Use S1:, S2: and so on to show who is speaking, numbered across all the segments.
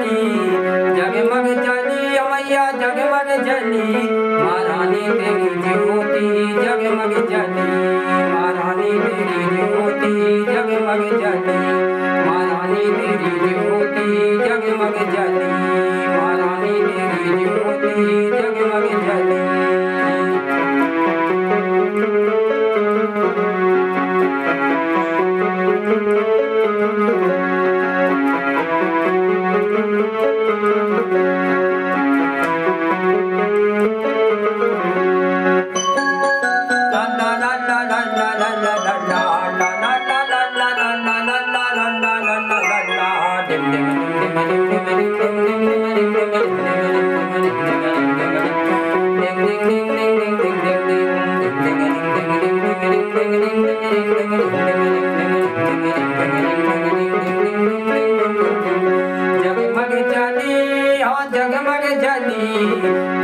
S1: जली जगमग जली मैया जगमग जली महारानी तेरी ज्योति जगमग जली महारानी तेरी ज्योति जगमग जली महारानी तेरी ज्योति जगमग जली महारानी तेरी ज्योति जगमग जली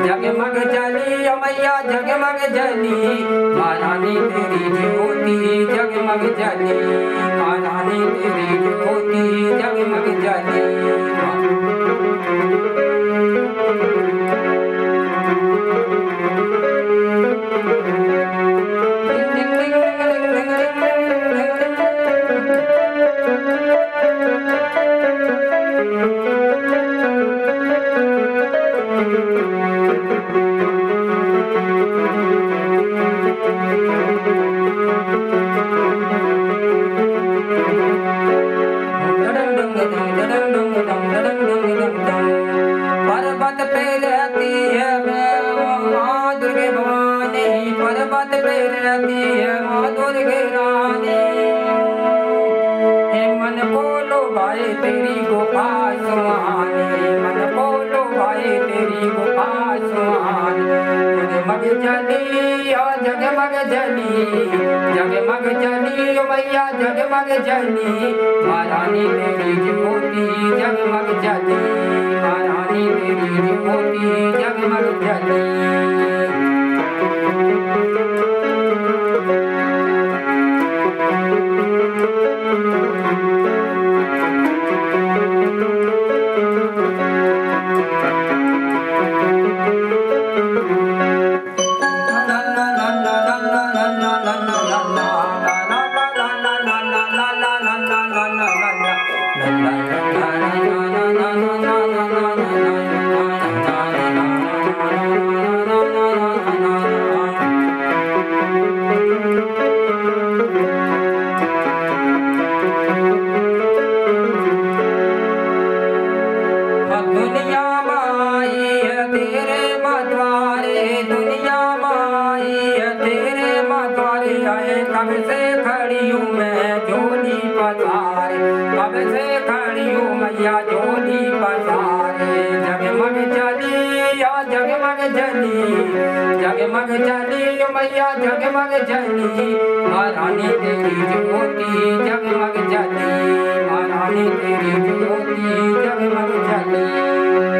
S1: जगमग जली मैया जगमग जली महारानी तेरी ज्योति जगमग जली महारानी तेरी ज्योति जगमग जली पर्वत पे रहती है माँ दुर्गे भवानी पर्वत पे रहती है माँ दुर्गे रानी मन बोलो भाई तेरी गुफा सुहानी मन बोलो भाई तेरी गुफा सुहानी जगमग जली और जगमग जली जगमग जली मैया जगमग जली महारानी तेरी ज्योति जगमग जली महारानी तेरी ज्योति जगमग जली कब से खड़ी हूँ मैं झोली पसारे कब से खड़ी हूँ मैया झोली पसारे जगमग जली या जगमग जली जगमग जली मैया जगमग जली महारानी तेरी ज्योति जगमग जली महारानी तेरी ज्योति जगमग जली